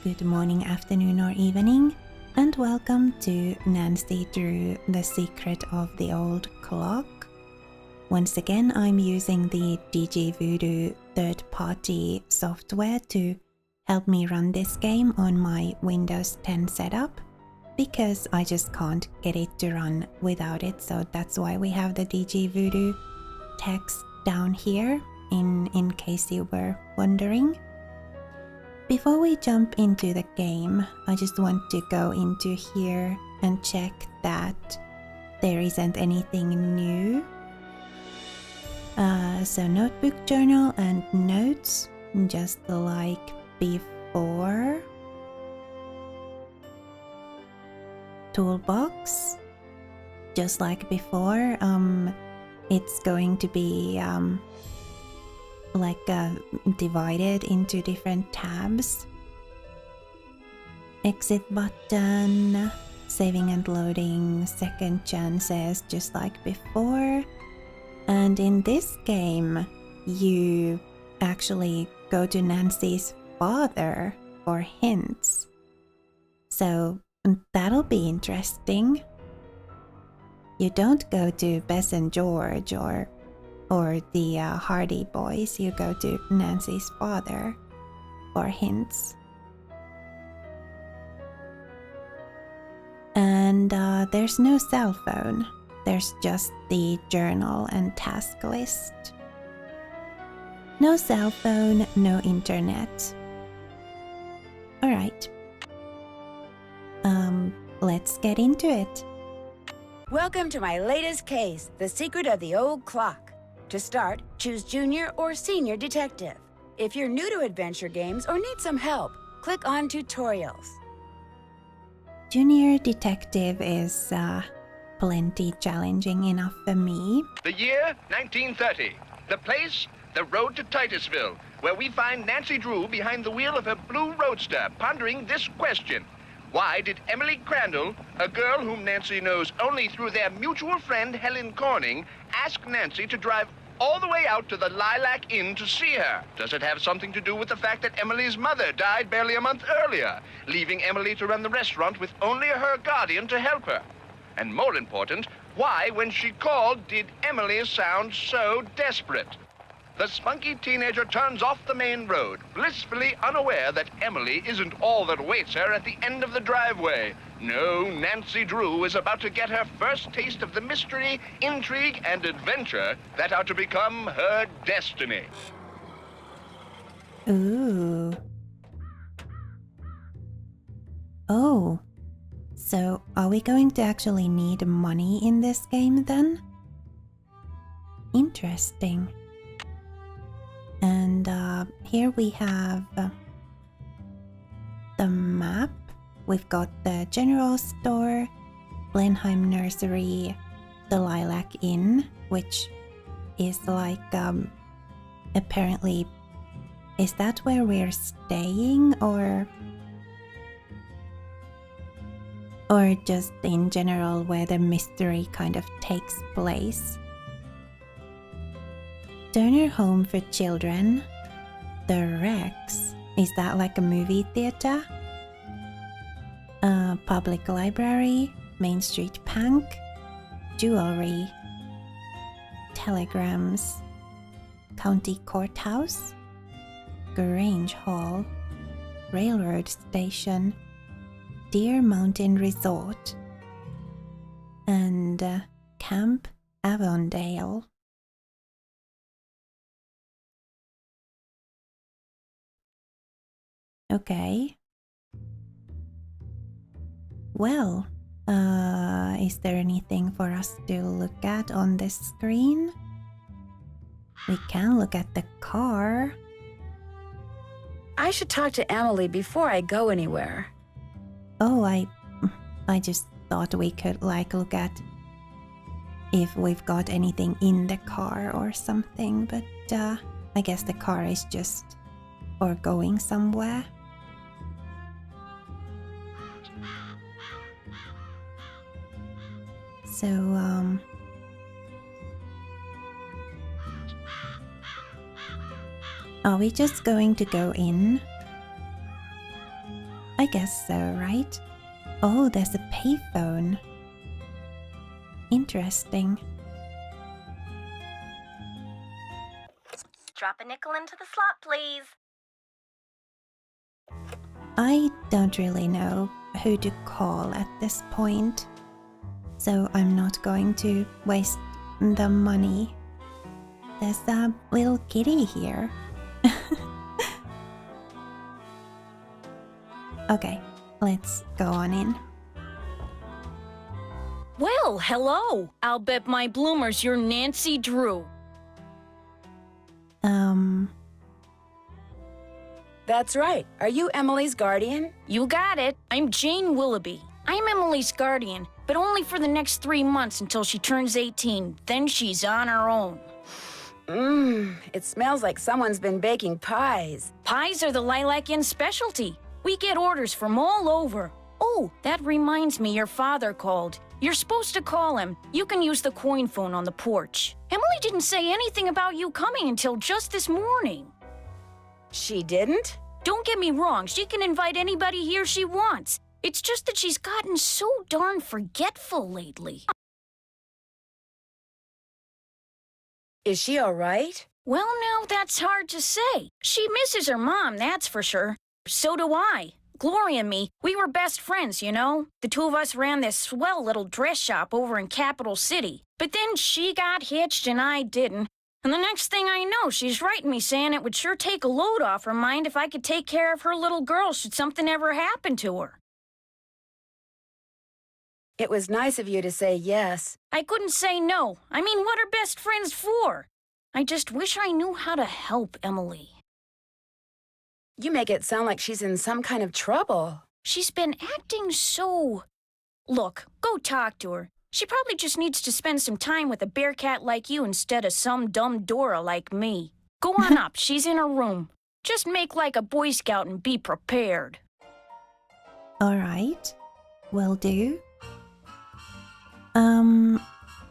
Good morning, afternoon, or evening, and welcome to Nancy Drew, The Secret of the Old Clock. Once again, I'm using the DG Voodoo third-party software to help me run this game on my Windows 10 setup, because I just can't get it to run without it, so that's why we have the DG Voodoo text down here, in case you were wondering. Before we jump into the game, I just want to go into here and check that there isn't anything new. So notebook, journal, and notes, just like before. Toolbox, just like before. It's going to be divided into different tabs. Exit button, saving and loading, second chances, just like before. And in this game, you actually go to Nancy's father for hints. So that'll be interesting. You don't go to Bess and George or the Hardy Boys, you go to Nancy's father for hints. And there's no cell phone, there's just the journal and task list. No cell phone, no internet. Alright. Let's get into it. Welcome to my latest case, The Secret of the Old Clock. To start, choose Junior or Senior Detective. If you're new to adventure games or need some help, click on Tutorials. Junior Detective is plenty challenging enough for me. The year, 1930. The place, the road to Titusville, where we find Nancy Drew behind the wheel of her blue roadster, pondering this question. Why did Emily Crandall, a girl whom Nancy knows only through their mutual friend Helen Corning, ask Nancy to drive all the way out to the Lilac Inn to see her? Does it have something to do with the fact that Emily's mother died barely a month earlier, leaving Emily to run the restaurant with only her guardian to help her? And more important, why, when she called, did Emily sound so desperate? The spunky teenager turns off the main road, blissfully unaware that Emily isn't all that awaits her at the end of the driveway. No, Nancy Drew is about to get her first taste of the mystery, intrigue, and adventure that are to become her destiny. Ooh. Oh. So, are we going to actually need money in this game then? Interesting. And here we have the map. We've got the general store, Blenheim Nursery, the Lilac Inn, which is like, apparently, is that where we're staying or just in general where the mystery kind of takes place? Turner Home for Children, The Rex, is that like a movie theater? Public Library, Main Street Bank, Jewelry, Telegrams, County Courthouse, Grange Hall, Railroad Station, Deer Mountain Resort, and Camp Avondale. Okay. Well, is there anything for us to look at on this screen? We can look at the car. I should talk to Emily before I go anywhere. Oh, I just thought we could look at if we've got anything in the car or something, but I guess the car is just for going somewhere. So, are we just going to go in? I guess so, right? Oh, there's a payphone. Interesting. Drop a nickel into the slot, please. I don't really know who to call at this point, so I'm not going to waste the money. There's a little kitty here. Okay, let's go on in. Well, hello. I'll bet my bloomers you're Nancy Drew. That's right. Are you Emily's guardian? You got it. I'm Jane Willoughby. I'm Emily's guardian, but only for the next 3 months until she turns 18. Then she's on her own. It smells like someone's been baking pies. Pies are the Lilac Inn specialty. We get orders from all over. Oh, that reminds me, your father called. You're supposed to call him. You can use the coin phone on the porch. Emily didn't say anything about you coming until just this morning. She didn't? Don't get me wrong, she can invite anybody here she wants. It's just that she's gotten so darn forgetful lately. Is she all right? Well, now, that's hard to say. She misses her mom, that's for sure. So do I. Gloria and me, we were best friends, you know? The two of us ran this swell little dress shop over in Capital City. But then she got hitched and I didn't. And the next thing I know, she's writing me saying it would sure take a load off her mind if I could take care of her little girl should something ever happen to her. It was nice of you to say yes. I couldn't say no. I mean, what are best friends for? I just wish I knew how to help Emily. You make it sound like she's in some kind of trouble. She's been acting so... Look, go talk to her. She probably just needs to spend some time with a bear cat like you instead of some dumb Dora like me. Go on up, she's in her room. Just make like a Boy Scout and be prepared. Alright, will do.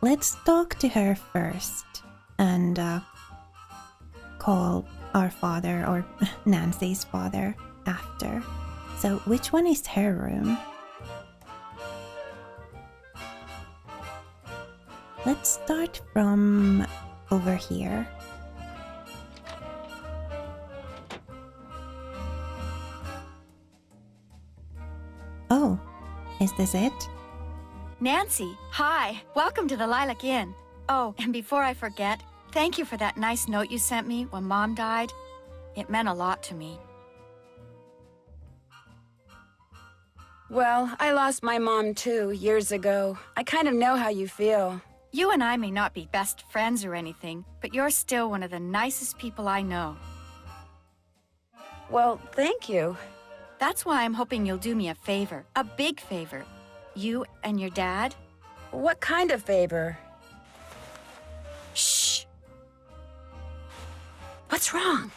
Let's talk to her first and call our father or Nancy's father after. So which one is her room? Let's start from over here. Oh, is this it? Nancy, hi. Welcome to the Lilac Inn. Oh, and before I forget, thank you for that nice note you sent me when Mom died. It meant a lot to me. Well, I lost my mom too, years ago. I kind of know how you feel. You and I may not be best friends or anything, but you're still one of the nicest people I know. Well, thank you. That's why I'm hoping you'll do me a favor, a big favor. You and your dad? What kind of favor? Shh! What's wrong?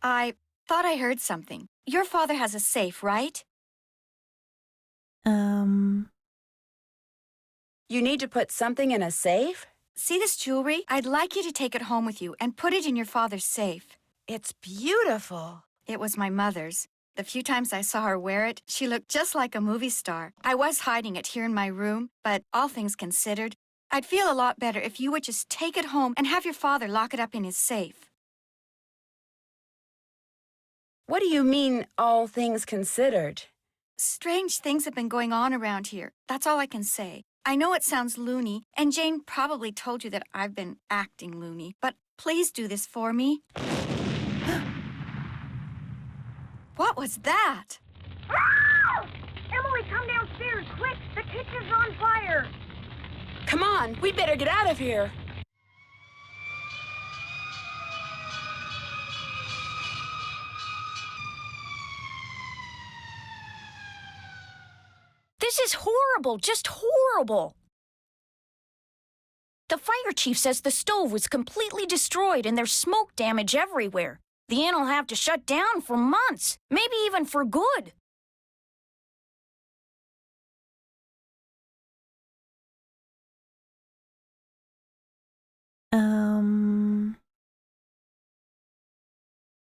I thought I heard something. Your father has a safe, right? You need to put something in a safe? See this jewelry? I'd like you to take it home with you and put it in your father's safe. It's beautiful. It was my mother's. The few times I saw her wear it, she looked just like a movie star. I was hiding it here in my room, but all things considered, I'd feel a lot better if you would just take it home and have your father lock it up in his safe. What do you mean, all things considered? Strange things have been going on around here. That's all I can say. I know it sounds loony, and Jane probably told you that I've been acting loony, but please do this for me. What was that? Emily, come downstairs, quick! The kitchen's on fire! Come on, we better get out of here. This is horrible, just horrible. The fire chief says the stove was completely destroyed and there's smoke damage everywhere. The inn will have to shut down for months, maybe even for good.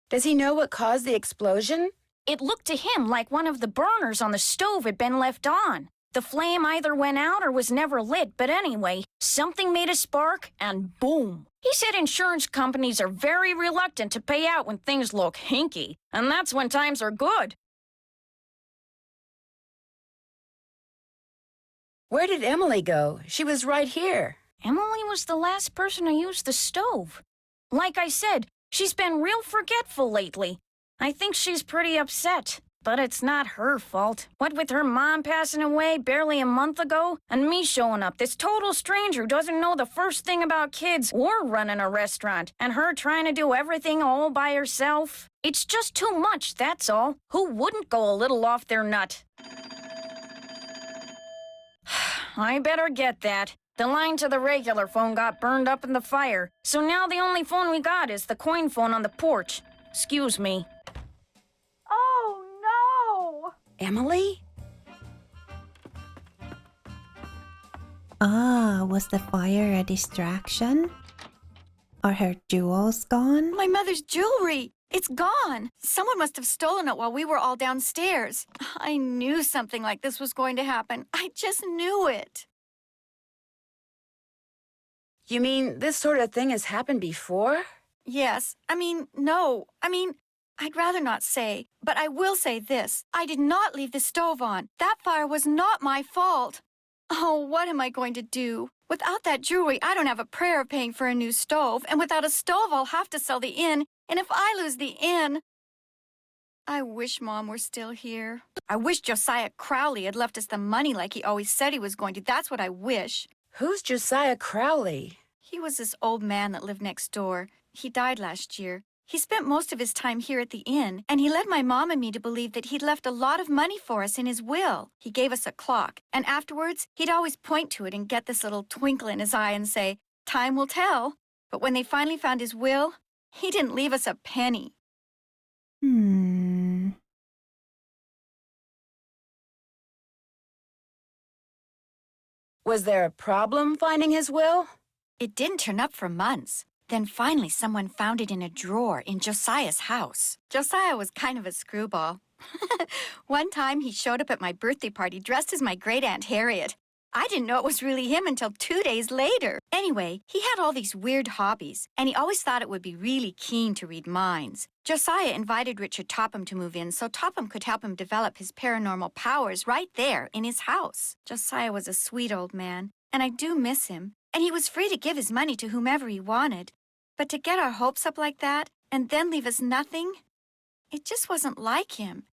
Does he know what caused the explosion? It looked to him like one of the burners on the stove had been left on. The flame either went out or was never lit, but anyway, something made a spark, and boom. He said insurance companies are very reluctant to pay out when things look hinky, and that's when times are good. Where did Emily go? She was right here. Emily was the last person to use the stove. Like I said, she's been real forgetful lately. I think she's pretty upset. But it's not her fault. What with her mom passing away barely a month ago, and me showing up, this total stranger who doesn't know the first thing about kids or running a restaurant, and her trying to do everything all by herself. It's just too much, that's all. Who wouldn't go a little off their nut? I better get that. The line to the regular phone got burned up in the fire, so now the only phone we got is the coin phone on the porch. Excuse me. Oh, no! Emily? Was the fire a distraction? Are her jewels gone? My mother's jewelry! It's gone! Someone must have stolen it while we were all downstairs. I knew something like this was going to happen. I just knew it. You mean this sort of thing has happened before? Yes. No. I'd rather not say, but I will say this. I did not leave the stove on. That fire was not my fault. Oh, what am I going to do? Without that jewelry, I don't have a prayer of paying for a new stove, and without a stove, I'll have to sell the inn, and if I lose the inn... I wish Mom were still here. I wish Josiah Crowley had left us the money like he always said he was going to. That's what I wish. Who's Josiah Crowley? He was this old man that lived next door. He died last year. He spent most of his time here at the inn, and he led my mom and me to believe that he'd left a lot of money for us in his will. He gave us a clock, and afterwards, he'd always point to it and get this little twinkle in his eye and say, "Time will tell." But when they finally found his will, he didn't leave us a penny. Was there a problem finding his will? It didn't turn up for months. Then finally someone found it in a drawer in Josiah's house. Josiah was kind of a screwball. One time he showed up at my birthday party dressed as my great-aunt Harriet. I didn't know it was really him until 2 days later. Anyway, he had all these weird hobbies, and he always thought it would be really keen to read minds. Josiah invited Richard Topham to move in so Topham could help him develop his paranormal powers right there in his house. Josiah was a sweet old man, and I do miss him. And he was free to give his money to whomever he wanted. But to get our hopes up like that, and then leave us nothing, it just wasn't like him.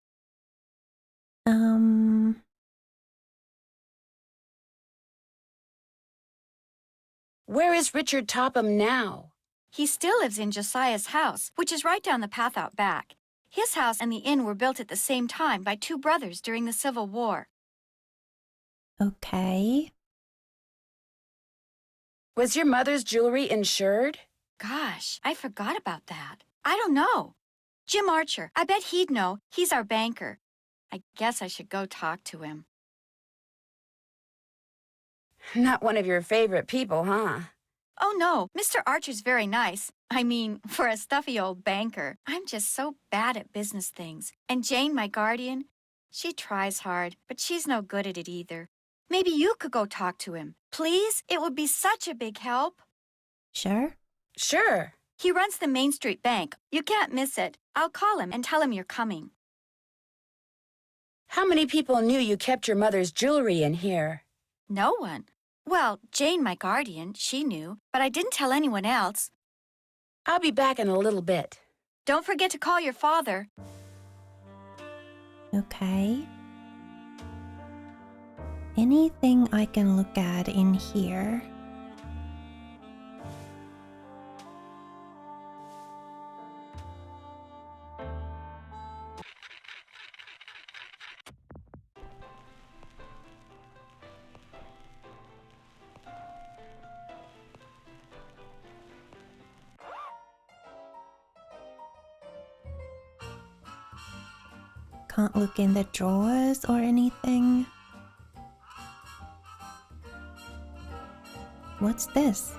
Where is Richard Topham now? He still lives in Josiah's house, which is right down the path out back. His house and the inn were built at the same time by two brothers during the Civil War. Okay. Was your mother's jewelry insured? Gosh, I forgot about that. I don't know. Jim Archer, I bet he'd know. He's our banker. I guess I should go talk to him. Not one of your favorite people, huh? Oh, no, Mr. Archer's very nice. I mean, for a stuffy old banker. I'm just so bad at business things. And Jane, my guardian, she tries hard, but she's no good at it either. Maybe you could go talk to him. Please? It would be such a big help. Sure. Sure. He runs the Main Street Bank. You can't miss it. I'll call him and tell him you're coming. How many people knew you kept your mother's jewelry in here? No one. Well, Jane, my guardian, she knew, but I didn't tell anyone else. I'll be back in a little bit. Don't forget to call your father. Okay. Anything I can look at in here? Can't look in the drawers or anything. What's this?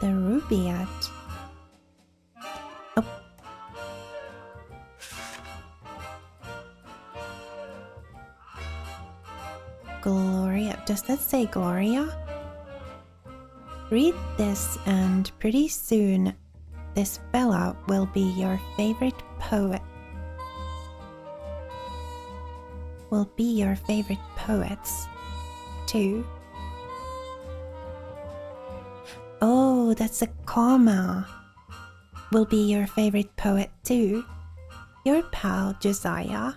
The rubaiyat. Oh. Gloria. Does that say Gloria? Read this and pretty soon this fella will be your favorite poet. Will be your favorite poets too. Oh, that's a comma. Will be your favorite poet too. Your pal Josiah.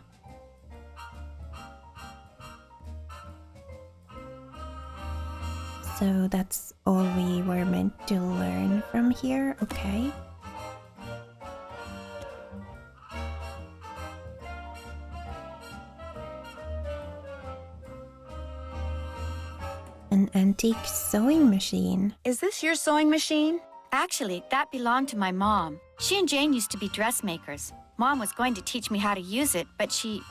So that's all we were meant to learn from here, okay? An antique sewing machine. Is this your sewing machine? Actually, that belonged to my mom. She and Jane used to be dressmakers. Mom was going to teach me how to use it, but she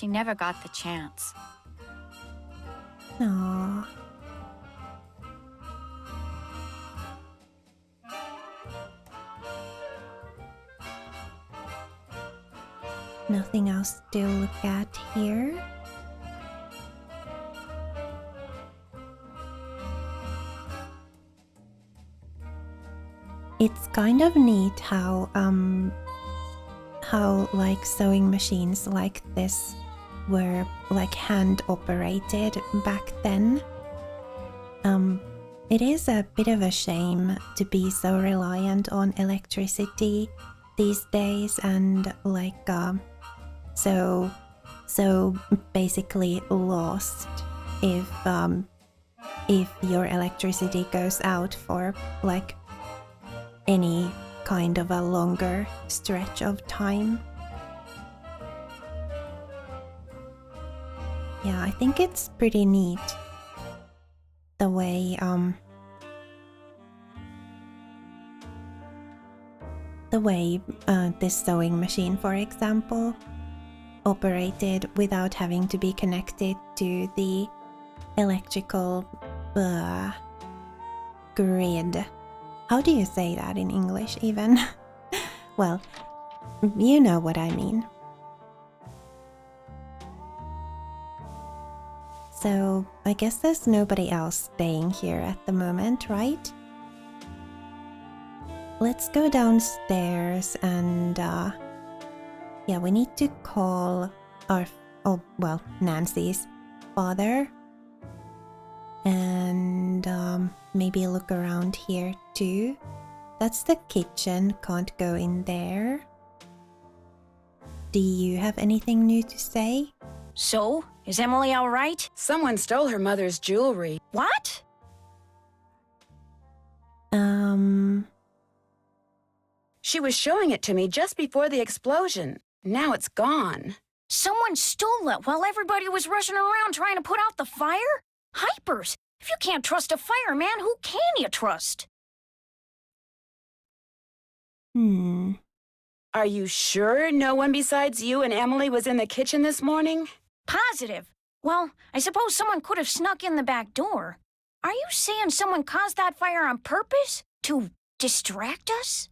never got the chance. Aww. Nothing else to look at here. It's kind of neat how like sewing machines like this were like hand operated back then. It is a bit of a shame to be so reliant on electricity these days and like so basically lost if your electricity goes out for like any kind of a longer stretch of time. Yeah, I think it's pretty neat the way this sewing machine, for example, operated without having to be connected to the electrical grid. How do you say that in English even? Well, you know what I mean. So, I guess there's nobody else staying here at the moment, right? Let's go downstairs and, yeah, we need to call our, Nancy's father. And, maybe look around here too. That's the kitchen, can't go in there. Do you have anything new to say? So, is Emily all right? Someone stole her mother's jewelry. What? She was showing it to me just before the explosion. Now it's gone. Someone stole it while everybody was rushing around trying to put out the fire? Hypers! If you can't trust a fireman, who can you trust? Are you sure no one besides you and Emily was in the kitchen this morning? Positive. Well, I suppose someone could have snuck in the back door. Are you saying someone caused that fire on purpose? To distract us?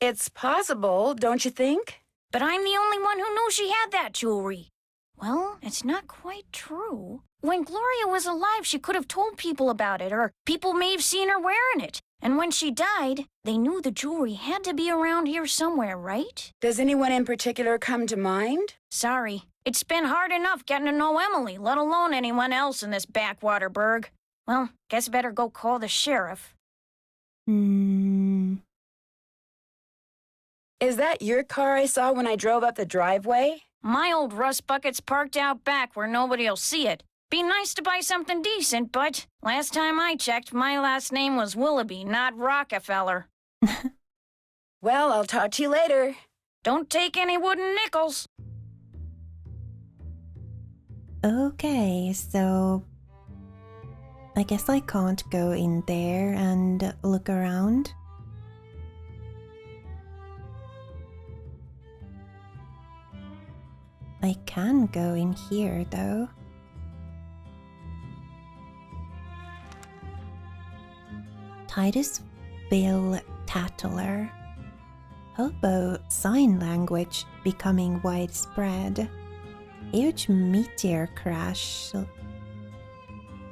It's possible, don't you think? But I'm the only one who knew she had that jewelry. Well, it's not quite true. When Gloria was alive, she could have told people about it, or people may have seen her wearing it. And when she died, they knew the jewelry had to be around here somewhere, right? Does anyone in particular come to mind? Sorry. It's been hard enough getting to know Emily, let alone anyone else in this backwater burg. Well, guess better go call the sheriff. Is that your car I saw when I drove up the driveway? My old rust bucket's parked out back where nobody'll see it. Be nice to buy something decent, but last time I checked, my last name was Willoughby, not Rockefeller. Well, I'll talk to you later. Don't take any wooden nickels. Okay, so I guess I can't go in there and look around. I can go in here though. Titusville Tattler. Hobo sign language becoming widespread. huge meteor crash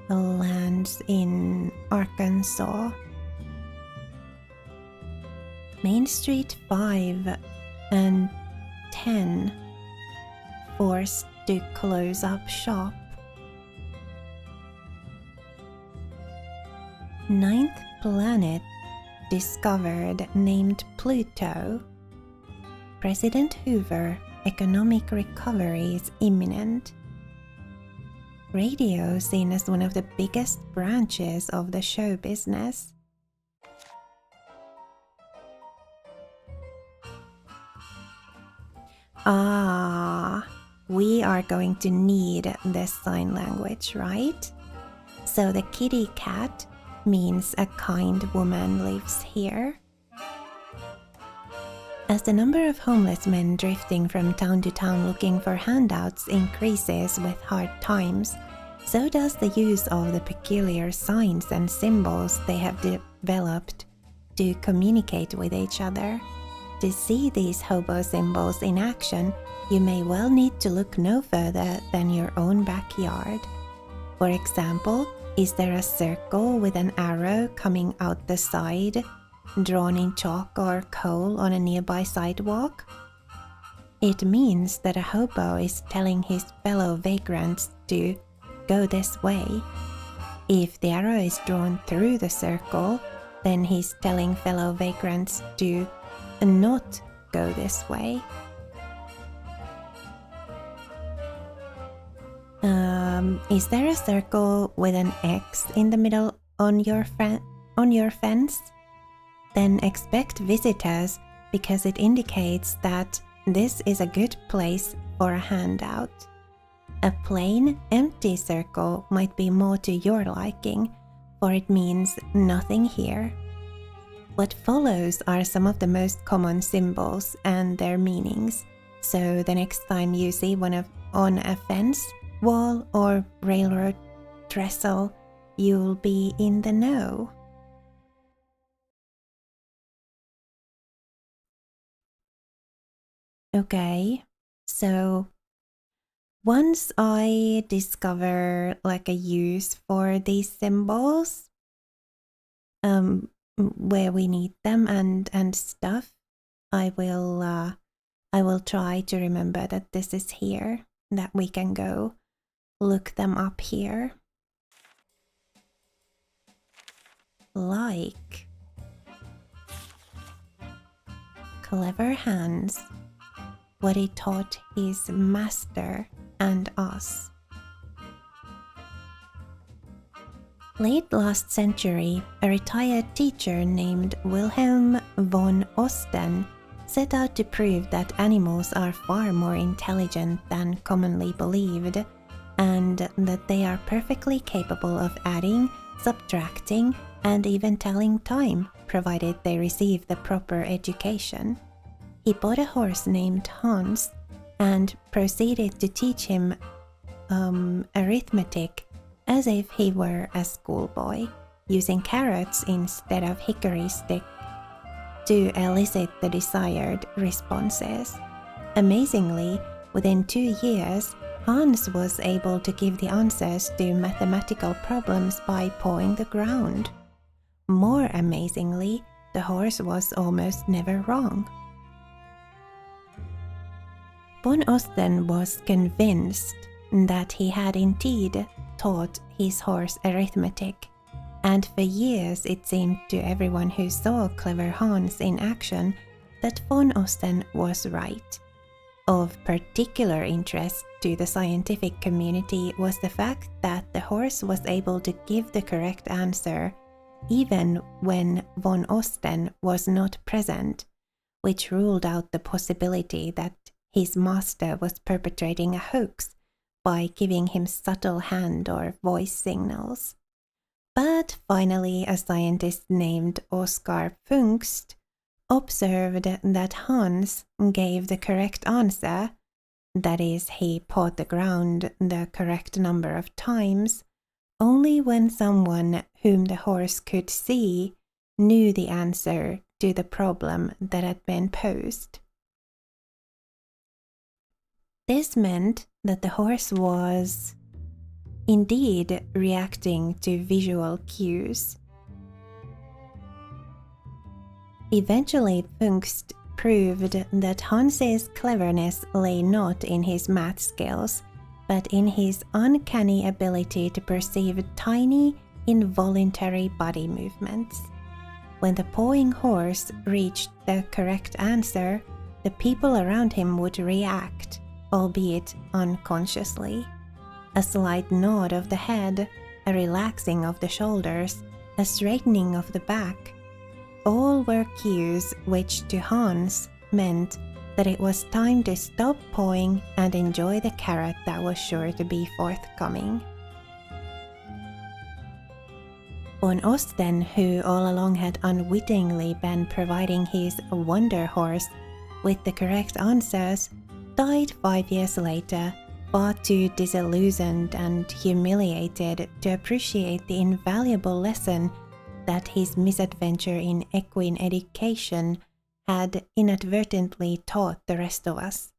lands in Arkansas. Main Street 5 and 10 forced to close up shop. Ninth planet discovered named Pluto. President Hoover, economic recovery is imminent. Radio seen as one of the biggest branches of the show business. We are going to need this sign language, right? So the kitty cat means a kind woman lives here. As the number of homeless men drifting from town to town looking for handouts increases with hard times, so does the use of the peculiar signs and symbols they have developed to communicate with each other. To see these hobo symbols in action, you may well need to look no further than your own backyard. For example, is there a circle with an arrow coming out the side, drawn in chalk or coal on a nearby sidewalk? It means that a hobo is telling his fellow vagrants to go this way. If the arrow is drawn through the circle, then he's telling fellow vagrants to not go this way. Is there a circle with an X in the middle on your fence? Then expect visitors because it indicates that this is a good place for a handout. A plain, empty circle might be more to your liking, for it means nothing here. What follows are some of the most common symbols and their meanings, so the next time you see one on a fence, wall, or railroad trestle, you'll be in the know. Okay, so once I discover like a use for these symbols, where we need them and stuff, I will try to remember that this is here, that we can go look them up here. Like clever Hans, what he taught his master and us. Late last century, a retired teacher named Wilhelm von Osten set out to prove that animals are far more intelligent than commonly believed, and that they are perfectly capable of adding, subtracting, and even telling time, provided they receive the proper education. He bought a horse named Hans and proceeded to teach him arithmetic as if he were a schoolboy, using carrots instead of hickory stick to elicit the desired responses. Amazingly, within 2 years, Hans was able to give the answers to mathematical problems by pawing the ground. More amazingly, the horse was almost never wrong. Von Osten was convinced that he had indeed taught his horse arithmetic, and for years it seemed to everyone who saw clever Hans in action that von Osten was right. Of particular interest to the scientific community was the fact that the horse was able to give the correct answer even when von Osten was not present, which ruled out the possibility that his master was perpetrating a hoax by giving him subtle hand or voice signals. But finally, a scientist named Oskar Pfungst observed that Hans gave the correct answer, that is, he pawed the ground the correct number of times, only when someone whom the horse could see knew the answer to the problem that had been posed. This meant that the horse was indeed reacting to visual cues. Eventually, Funkst proved that Hans's cleverness lay not in his math skills, but in his uncanny ability to perceive tiny, involuntary body movements. When the pawing horse reached the correct answer, the people around him would react, albeit unconsciously. A slight nod of the head, a relaxing of the shoulders, a straightening of the back, all were cues which to Hans meant that it was time to stop pawing and enjoy the carrot that was sure to be forthcoming. Von Osten, who all along had unwittingly been providing his wonder horse with the correct answers, died 5 years later, far too disillusioned and humiliated to appreciate the invaluable lesson that his misadventure in equine education had inadvertently taught the rest of us.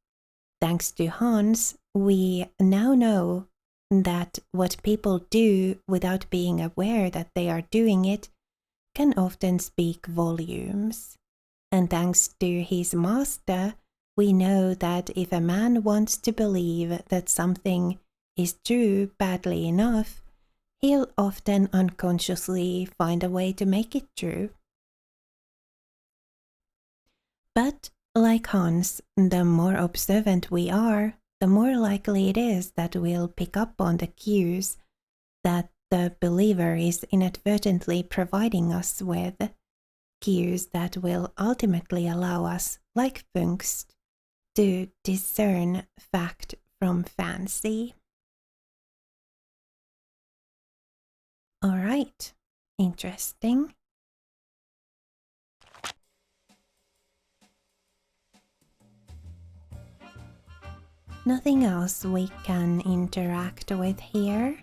Thanks to Hans, we now know that what people do without being aware that they are doing it can often speak volumes. And thanks to his master, we know that if a man wants to believe that something is true badly enough, he'll often unconsciously find a way to make it true. But, like Hans, the more observant we are, the more likely it is that we'll pick up on the cues that the believer is inadvertently providing us with, cues that will ultimately allow us, like Funkst, to discern fact from fancy. All right, interesting. Nothing else we can interact with here.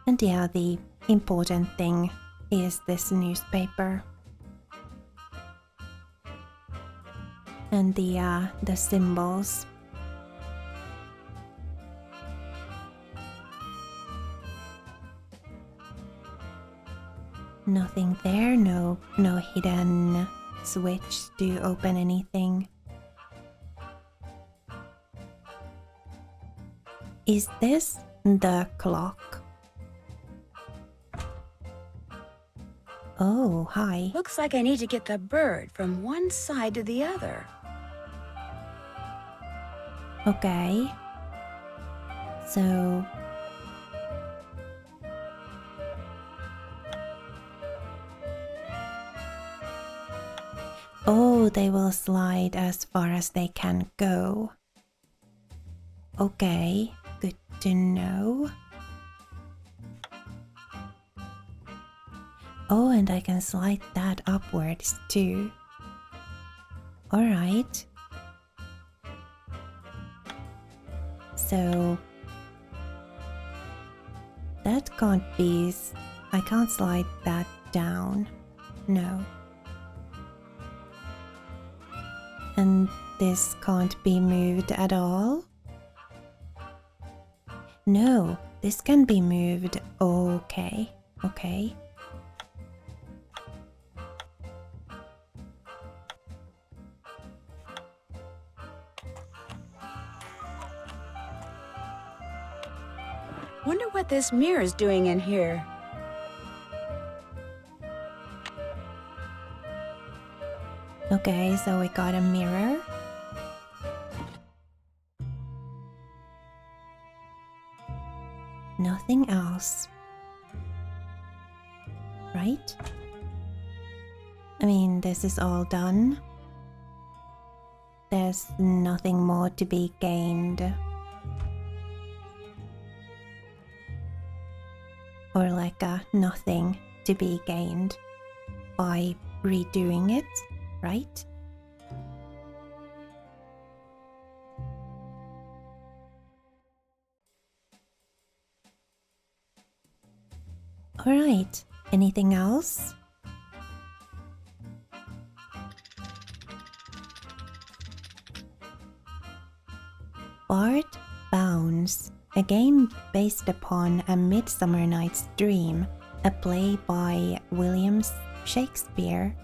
And yeah, the important thing is this newspaper. And the symbols. Nothing there, no hidden switch to open anything. Is this the clock? Oh, hi. Looks like I need to get the bird from one side to the other. Okay. So oh, they will slide as far as they can go. Okay, good to know. Oh, and I can slide that upwards too. Alright. So that can't be... I can't slide that down. No. And this can't be moved at all? No, this can be moved. Okay, okay. Wonder what this mirror is doing in here. Okay, so we got a mirror. Nothing else. Right? I mean, this is all done. There's nothing more to be gained. Or like nothing to be gained by redoing it, right? Alright, anything else? Bart Bounce, a game based upon A Midsummer Night's Dream, a play by William Shakespeare.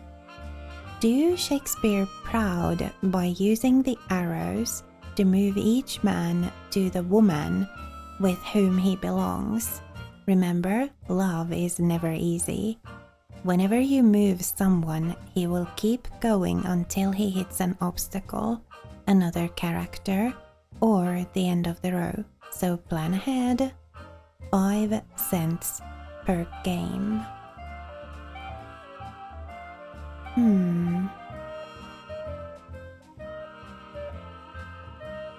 Do Shakespeare proud by using the arrows to move each man to the woman with whom he belongs. Remember, love is never easy. Whenever you move someone, he will keep going until he hits an obstacle, another character, or the end of the row. So plan ahead. 5 cents per game.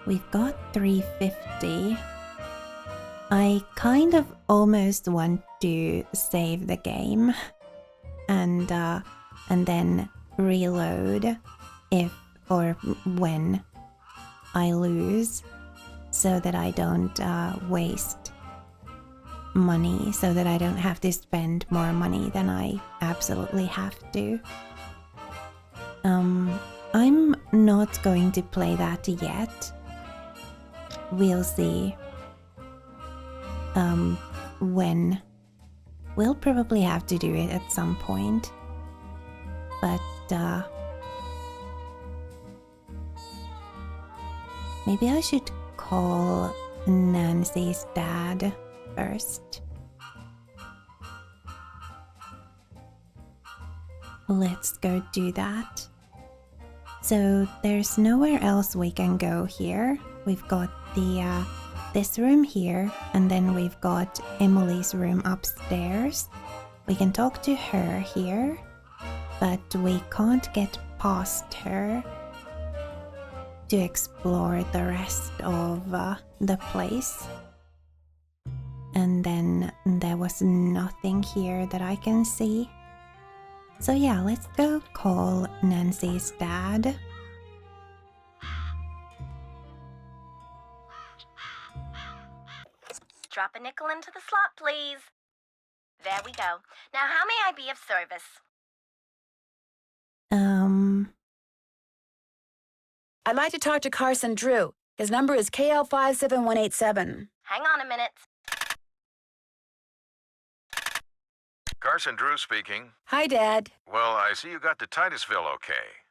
We've got 350. I kind of almost want to save the game and then reload if or when I lose, so that I don't waste money, so that I don't have to spend more money than I absolutely have to. I'm not going to play that yet. We'll see. When. We'll probably have to do it at some point. But, maybe I should call Nancy's dad first. Let's go do that. So there's nowhere else we can go here. We've got the this room here, and then we've got Emily's room upstairs. We can talk to her here, but we can't get past her to explore the rest of the place. And then there was nothing here that I can see. So yeah, let's go call Nancy's dad. Drop a nickel into the slot, please. There we go. Now, how may I be of service? I'd like to talk to Carson Drew. His number is KL57187. Hang on a minute. Carson Drew speaking. Hi, Dad. Well, I see you got to Titusville okay.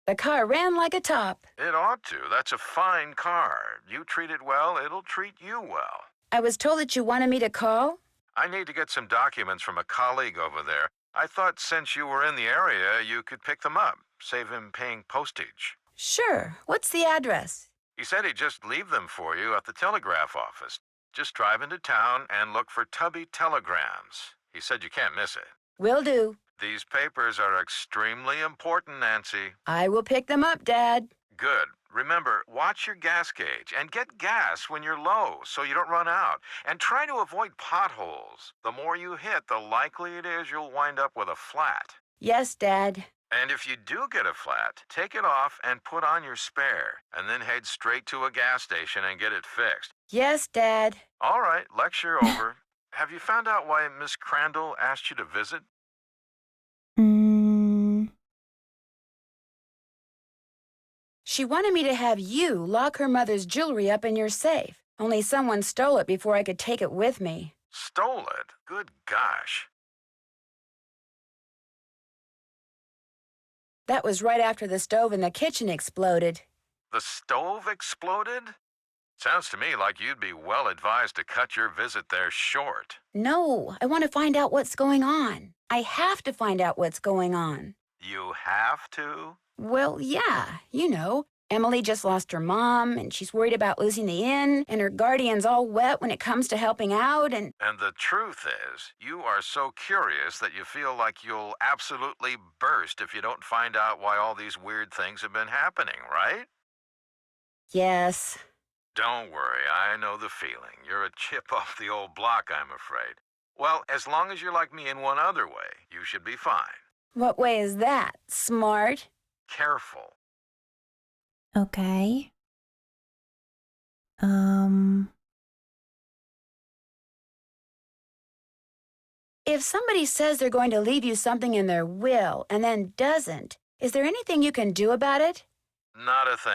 The car ran like a top. It ought to. That's a fine car. You treat it well, it'll treat you well. I was told that you wanted me to call. I need to get some documents from a colleague over there. I thought since you were in the area, you could pick them up, save him paying postage. Sure. What's the address? He said he'd just leave them for you at the telegraph office. Just drive into town and look for Tubby Telegrams. He said you can't miss it. Will do. These papers are extremely important, Nancy. I will pick them up, Dad. Good. Remember, watch your gas gauge and get gas when you're low so you don't run out. And try to avoid potholes. The more you hit, the likely it is you'll wind up with a flat. Yes, Dad. And if you do get a flat, take it off and put on your spare, and then head straight to a gas station and get it fixed. Yes, Dad. All right, lecture over. Have you found out why Miss Crandall asked you to visit? She wanted me to have you lock her mother's jewelry up in your safe. Only someone stole it before I could take it with me. Stole it? Good gosh. That was right after the stove in the kitchen exploded. The stove exploded? Sounds to me like you'd be well advised to cut your visit there short. No, I want to find out what's going on. I have to find out what's going on. You have to? Well, yeah, you know. Emily just lost her mom, and she's worried about losing the inn, and her guardian's all wet when it comes to helping out, and... And the truth is, you are so curious that you feel like you'll absolutely burst if you don't find out why all these weird things have been happening, right? Yes. Don't worry, I know the feeling. You're a chip off the old block, I'm afraid. Well, as long as you're like me in one other way, you should be fine. What way is that? Smart? Careful. Okay. If somebody says they're going to leave you something in their will and then doesn't, is there anything you can do about it? Not a thing.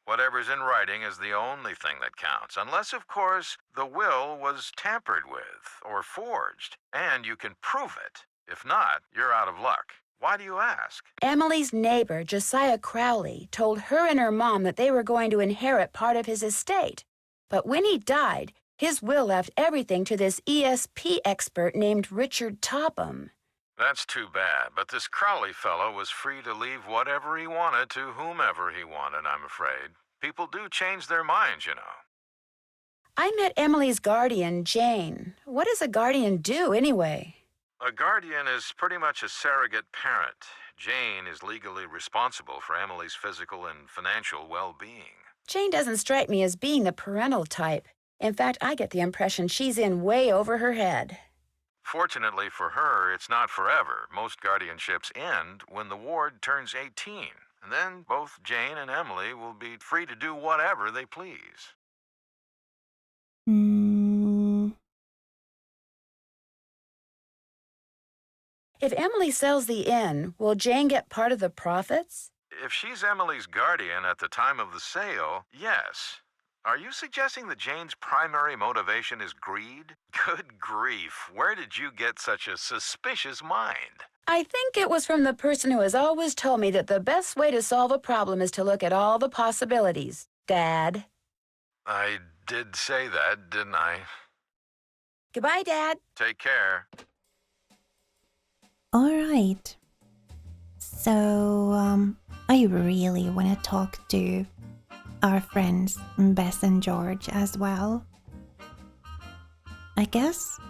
Whatever's in writing is the only thing that counts, unless, of course, the will was tampered with or forged, and you can prove it. If not, you're out of luck. Why do you ask? Emily's neighbor, Josiah Crowley, told her and her mom that they were going to inherit part of his estate. But when he died, his will left everything to this ESP expert named Richard Topham. That's too bad, but this Crowley fellow was free to leave whatever he wanted to whomever he wanted, I'm afraid. People do change their minds, you know. I met Emily's guardian, Jane. What does a guardian do, anyway? A guardian is pretty much a surrogate parent. Jane is legally responsible for Emily's physical and financial well-being. Jane doesn't strike me as being the parental type. In fact, I get the impression she's in way over her head. Fortunately for her, it's not forever. Most guardianships end when the ward turns 18. And then both Jane and Emily will be free to do whatever they please. If Emily sells the inn, will Jane get part of the profits? If she's Emily's guardian at the time of the sale, yes. Are you suggesting that Jane's primary motivation is greed? Good grief, where did you get such a suspicious mind? I think it was from the person who has always told me that the best way to solve a problem is to look at all the possibilities, Dad. I did say that, didn't I? Goodbye, Dad. Take care. All right. So, I really want to talk to our friends Bess and George as well. I guess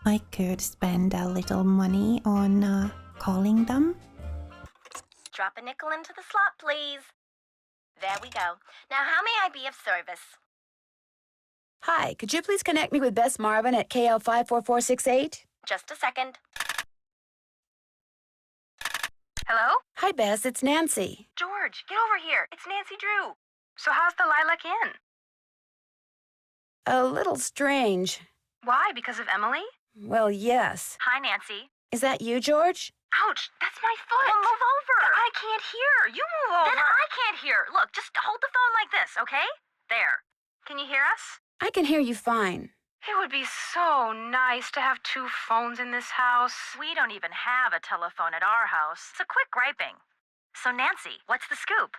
I could spend a little money on calling them. Drop a nickel into the slot, please. There we go. Now, how may I be of service? Hi, could you please connect me with Bess Marvin at KL54468? Just a second. Hello? Hi, Bess, it's Nancy. George, get over here. It's Nancy Drew. So how's the Lilac Inn? A little strange. Why? Because of Emily? Well, yes. Hi, Nancy. Is that you, George? Ouch, that's my foot. Well, move over. I can't hear. You move over. Then I can't hear. Look, just hold the phone like this, okay? There. Can you hear us? I can hear you fine. It would be so nice to have two phones in this house. We don't even have a telephone at our house. So quit griping. So Nancy, what's the scoop?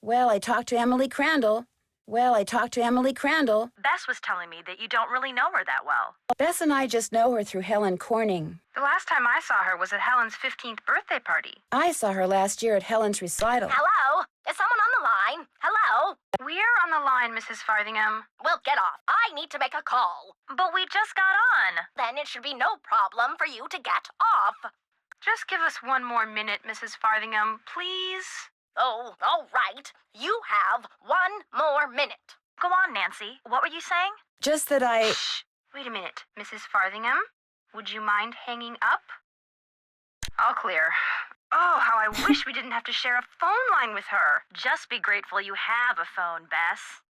Well, I talked to Emily Crandall. Bess was telling me that you don't really know her that well. Bess and I just know her through Helen Corning. The last time I saw her was at Helen's 15th birthday party. I saw her last year at Helen's recital. Hello? Is someone on the line? Hello? We're on the line, Mrs. Farthingham. Well, get off. I need to make a call. But we just got on. Then it should be no problem for you to get off. Just give us one more minute, Mrs. Farthingham, please. Oh, all right. You have 1 more minute. Go on, Nancy. What were you saying? Just that I... Shh. Wait a minute. Mrs. Farthingham, would you mind hanging up? All clear. Oh, how I wish we didn't have to share a phone line with her. Just be grateful you have a phone, Bess.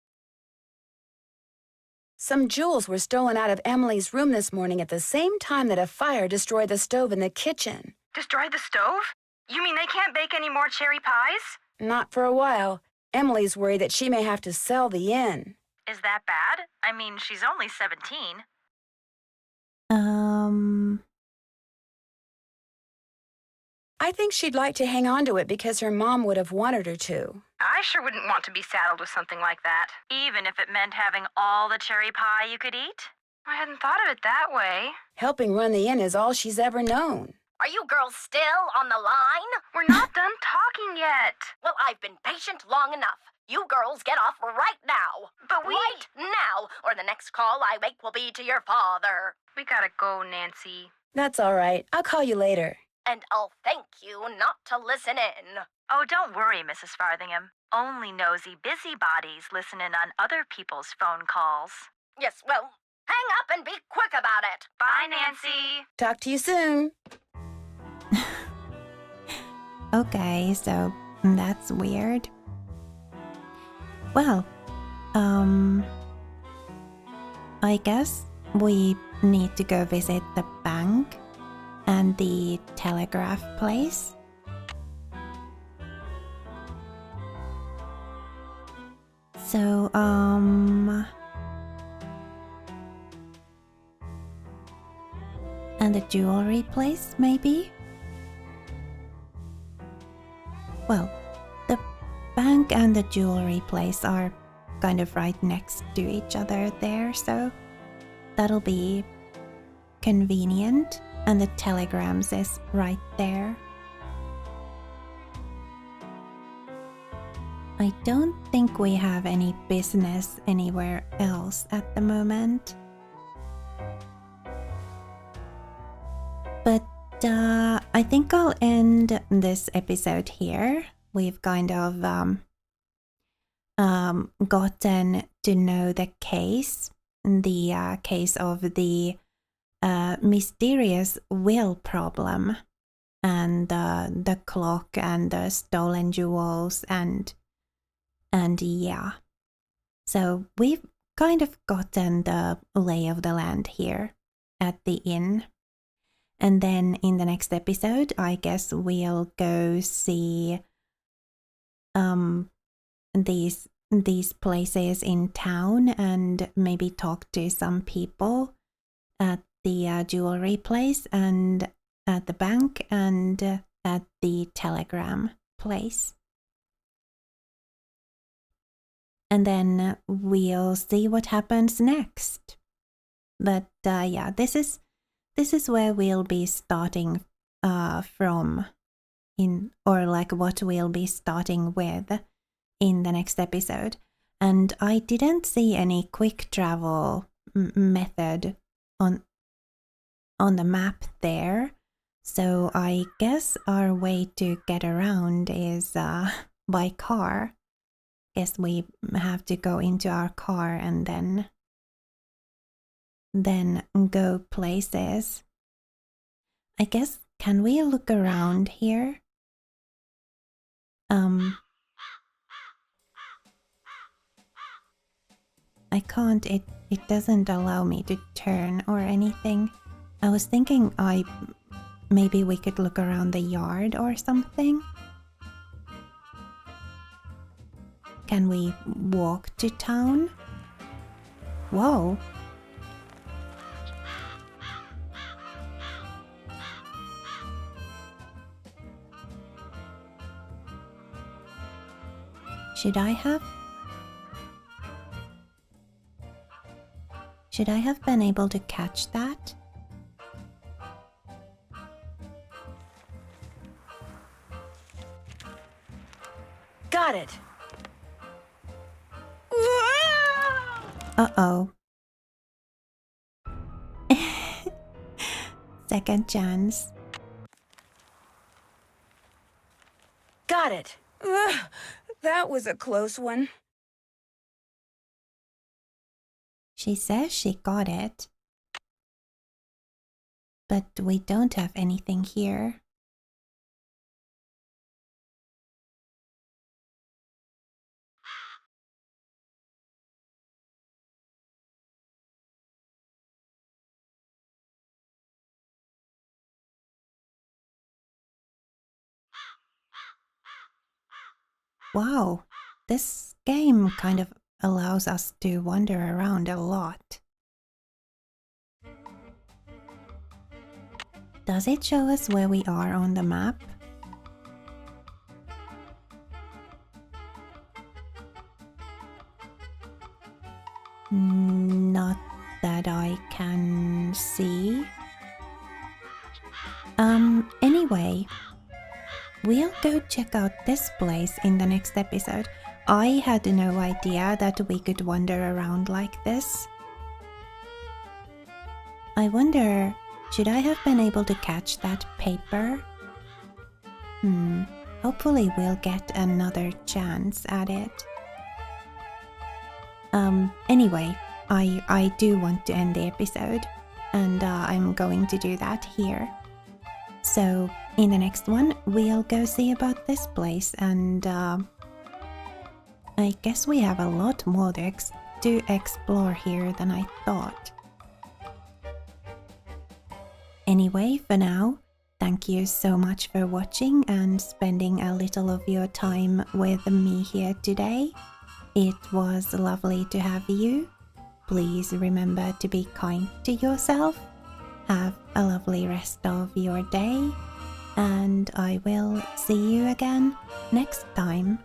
Some jewels were stolen out of Emily's room this morning at the same time that a fire destroyed the stove in the kitchen. Destroyed the stove? You mean they can't bake any more cherry pies? Not for a while. Emily's worried that she may have to sell the inn. Is that bad? I mean, she's only 17. I think she'd like to hang on to it because her mom would have wanted her to. I sure wouldn't want to be saddled with something like that. Even if it meant having all the cherry pie you could eat? I hadn't thought of it that way. Helping run the inn is all she's ever known. Are you girls still on the line? We're not done talking yet. Well, I've been patient long enough. You girls get off right now. But Right now, or the next call I make will be to your father. We gotta go, Nancy. That's all right. I'll call you later. And I'll thank you not to listen in. Oh, don't worry, Mrs. Farthingham. Only nosy busybodies listen in on other people's phone calls. Yes, well, hang up and be quick about it. Bye, Nancy. Talk to you soon. Okay, so that's weird. Well, I guess we need to go visit the bank and the telegraph place. So, and the jewelry place, maybe? Well, the bank and the jewelry place are kind of right next to each other there, so that'll be convenient. And the telegrams is right there. I don't think we have any business anywhere else at the moment. But I think I'll end this episode here. We've kind of gotten to know the case of the mysterious will problem, and the clock and the stolen jewels and yeah. So we've kind of gotten the lay of the land here at the inn. And then in the next episode, I guess we'll go see these places in town and maybe talk to some people at the jewelry place and at the bank and at the telegram place. And then we'll see what happens next. But yeah, this is where we'll be starting from, or like what we'll be starting with in the next episode. And I didn't see any quick travel method on the map there, so I guess our way to get around is by car. Guess we have to go into our car and then go places. I guess, can we look around here? I can't, it doesn't allow me to turn or anything. I was thinking maybe we could look around the yard or something. Can we walk to town? Whoa. Should I have been able to catch that? Got it. Uh-oh. Second chance. Got it. That was a close one. She says she got it. But we don't have anything here. Wow, this game kind of allows us to wander around a lot. Does it show us where we are on the map? Not that I can see. Anyway, we'll go check out this place in the next episode. I had no idea that we could wander around like this. I wonder, should I have been able to catch that paper? Hopefully we'll get another chance at it. Anyway, I do want to end the episode, and I'm going to do that here. So, in the next one, we'll go see about this place, and I guess we have a lot more to explore here than I thought. Anyway, for now, thank you so much for watching and spending a little of your time with me here today. It was lovely to have you. Please remember to be kind to yourself. Have a lovely rest of your day, and I will see you again next time.